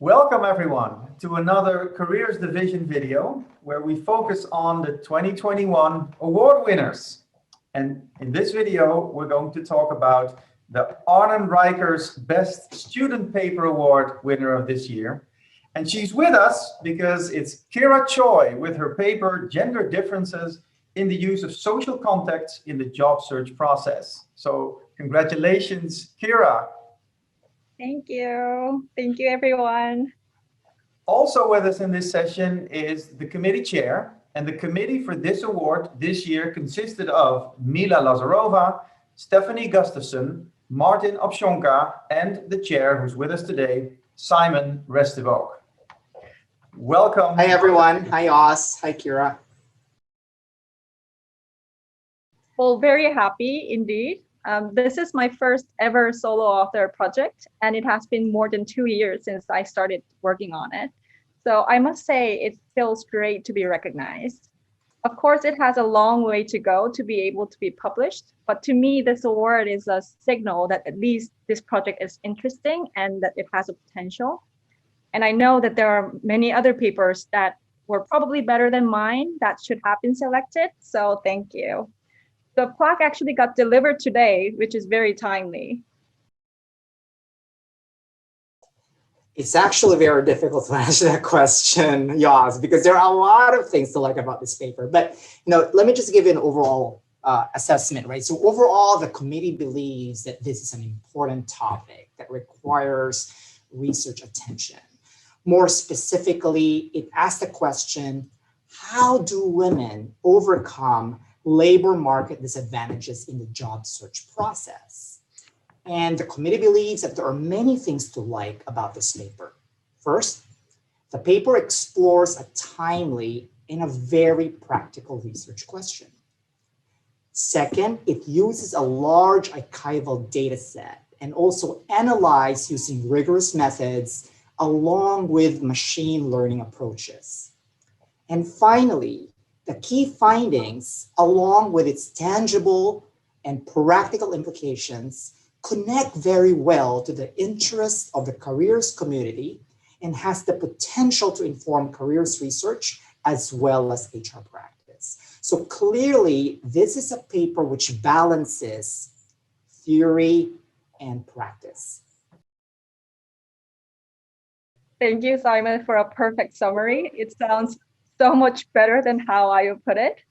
Welcome everyone to another Careers Division video where we focus on the 2021 award winners. And in this video, we're going to talk about the Arnon Reichers Best Student Paper Award winner of this year. And she's with us because it's Kira Choi with her paper, Gender Differences in the Use of Social Contacts in the Job Search Process. So congratulations, Kira. Thank you. Thank you, everyone. Also with us in this session is the committee chair, and the committee for this award this year consisted of Mila Lazarova, Stephanie Gustafson, Martin Opshonka, and the chair who's with us today, Simon Restubog. Welcome. Hi, everyone. Hi, Oz. Hi, Kira. Well, very happy indeed. This is my first ever solo author project, and it has been more than 2 years since I started working on it. So I must say it feels great to be recognized. Of course, it has a long way to go to be able to be published, but to me, this award is a signal that at least this project is interesting and that it has a potential. And I know that there are many other papers that were probably better than mine that should have been selected, so thank you. The plaque actually got delivered today, which is very timely. It's actually very difficult to answer that question, Yas, because there are a lot of things to like about this paper. But let me just give you an overall assessment, right? So overall, the committee believes that this is an important topic that requires research attention. More specifically, it asked the question, how do women overcome labor market disadvantages in the job search process? And the committee believes that there are many things to like about this paper. First, the paper explores a timely and a very practical research question. Second, it uses a large archival data set and also analyzes using rigorous methods along with machine learning approaches. And finally, the key findings, along with its tangible and practical implications, connect very well to the interests of the careers community and has the potential to inform careers research as well as HR practice. So clearly, this is a paper which balances theory and practice. Thank you, Simon, for a perfect summary. It sounds so much better than how I would put it.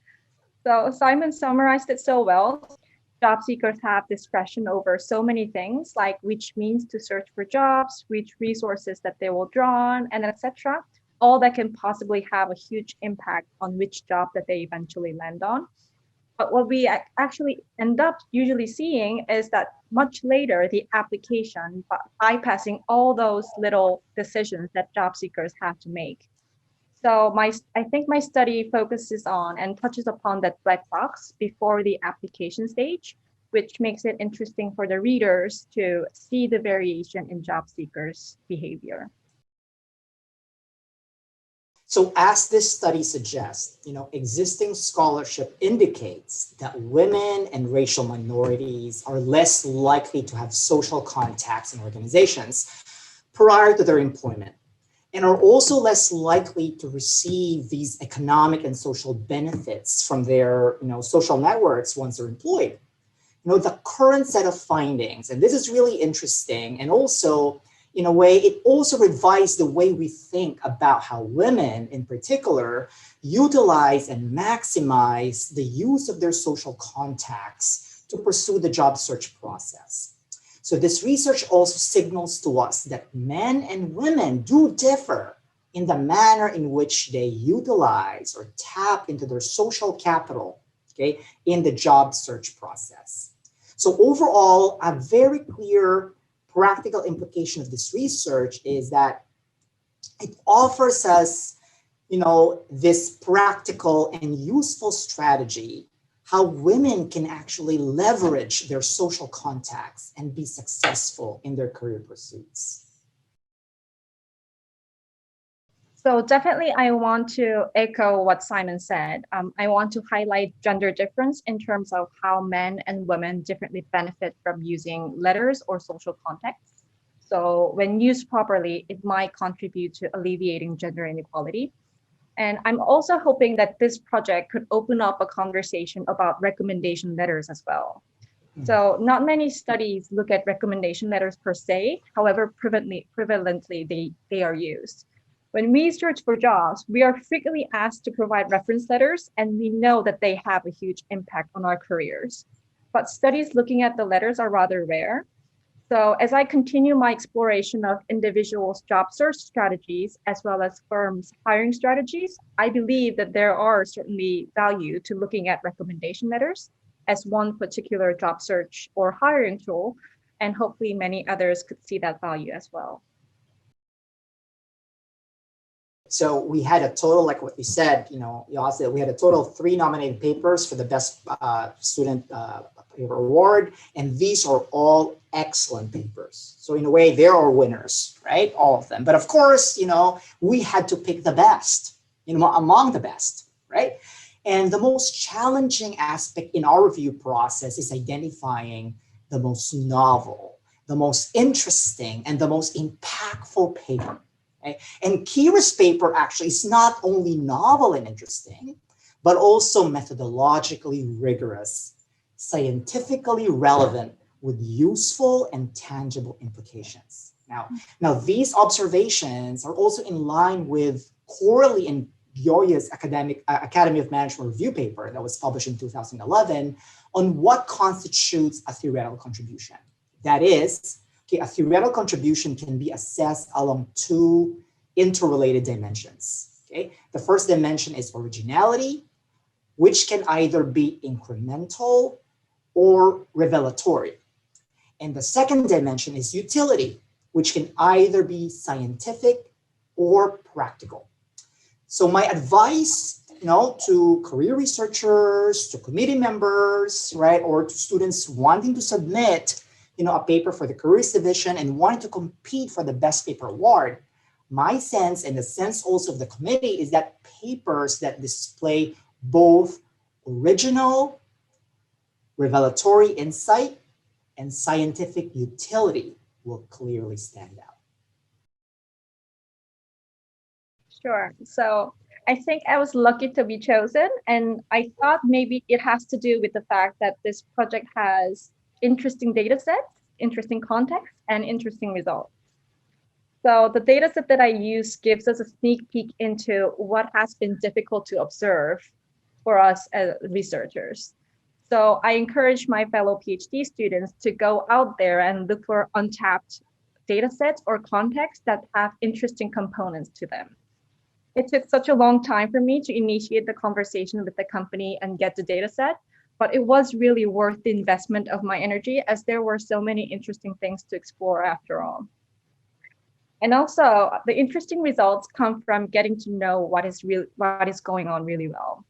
So Simon summarized it so well. Job seekers have discretion over so many things, like which means to search for jobs, which resources that they will draw on, and etc. All that can possibly have a huge impact on which job that they eventually land on. But what we actually end up usually seeing is that much later, the application bypassing all those little decisions that job seekers have to make. So I think my study focuses on and touches upon that black box before the application stage, which makes it interesting for the readers to see the variation in job seekers' behavior. So as this study suggests, existing scholarship indicates that women and racial minorities are less likely to have social contacts in organizations prior to their employment, and are also less likely to receive these economic and social benefits from their social networks once they're employed. The current set of findings, and this is really interesting, and also in a way, it also revised the way we think about how women in particular utilize and maximize the use of their social contacts to pursue the job search process. So this research also signals to us that men and women do differ in the manner in which they utilize or tap into their social capital, in the job search process. So overall, a very clear practical implication of this research is that it offers us, this practical and useful strategy, how women can actually leverage their social contacts and be successful in their career pursuits. So definitely, I want to echo what Simon said. I want to highlight gender difference in terms of how men and women differently benefit from using letters or social contexts. So when used properly, it might contribute to alleviating gender inequality. And I'm also hoping that this project could open up a conversation about recommendation letters as well. So not many studies look at recommendation letters per se, however prevalently they are used. When we search for jobs, we are frequently asked to provide reference letters, and we know that they have a huge impact on our careers. But studies looking at the letters are rather rare. So as I continue my exploration of individuals' job search strategies, as well as firms' hiring strategies, I believe that there are certainly value to looking at recommendation letters as one particular job search or hiring tool, and hopefully many others could see that value as well. So we had a total, like what you said, y'all said we had a total of 3 nominated papers for the best student paper award, and these are all excellent papers. So in a way, they're our winners, right? All of them. But of course, we had to pick the best, among the best, right? And the most challenging aspect in our review process is identifying the most novel, the most interesting, and the most impactful paper. Okay? And Kira's paper actually is not only novel and interesting, but also methodologically rigorous, scientifically relevant, with useful and tangible implications. Now these observations are also in line with Corley and Gioia's Academy of Management review paper that was published in 2011 on what constitutes a theoretical contribution. That is, a theoretical contribution can be assessed along 2 interrelated dimensions. Okay? The first dimension is originality, which can either be incremental or revelatory. And the second dimension is utility, which can either be scientific or practical. So my advice, to career researchers, to committee members, right, or to students wanting to submit, a paper for the careers division and wanting to compete for the best paper award, my sense and the sense also of the committee is that papers that display both original, revelatory insight, and scientific utility will clearly stand out. Sure. So I think I was lucky to be chosen, and I thought maybe it has to do with the fact that this project has interesting data sets, interesting context, and interesting results. So the data set that I use gives us a sneak peek into what has been difficult to observe for us as researchers. So I encourage my fellow PhD students to go out there and look for untapped data sets or contexts that have interesting components to them. It took such a long time for me to initiate the conversation with the company and get the data set, but it was really worth the investment of my energy as there were so many interesting things to explore after all. And also the interesting results come from getting to know what is going on really well.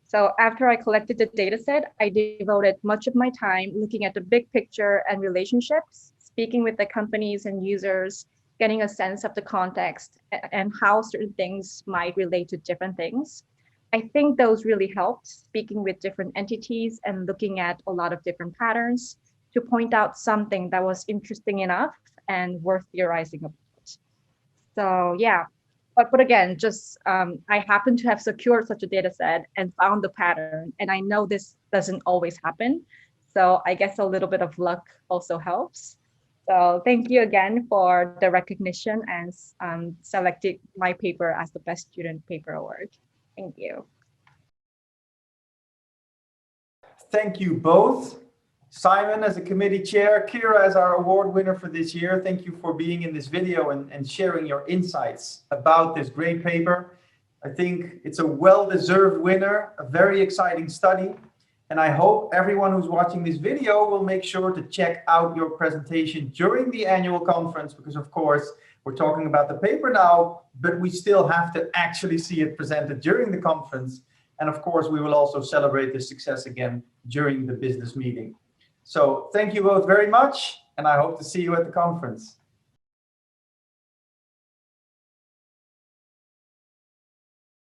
So after I collected the data set, I devoted much of my time looking at the big picture and relationships, speaking with the companies and users, getting a sense of the context and how certain things might relate to different things. I think those really helped, speaking with different entities and looking at a lot of different patterns to point out something that was interesting enough and worth theorizing about. So yeah, but again, just I happen to have secured such a data set and found the pattern, and I know this doesn't always happen. So I guess a little bit of luck also helps. So thank you again for the recognition and selecting my paper as the Best Student Paper Award. Thank you. Thank you both. Simon as a committee chair, Kira as our award winner for this year. Thank you for being in this video and sharing your insights about this great paper. I think it's a well-deserved winner, a very exciting study. And I hope everyone who's watching this video will make sure to check out your presentation during the annual conference, because of course, we're talking about the paper now, but we still have to actually see it presented during the conference. And of course, we will also celebrate the success again during the business meeting. So thank you both very much, and I hope to see you at the conference.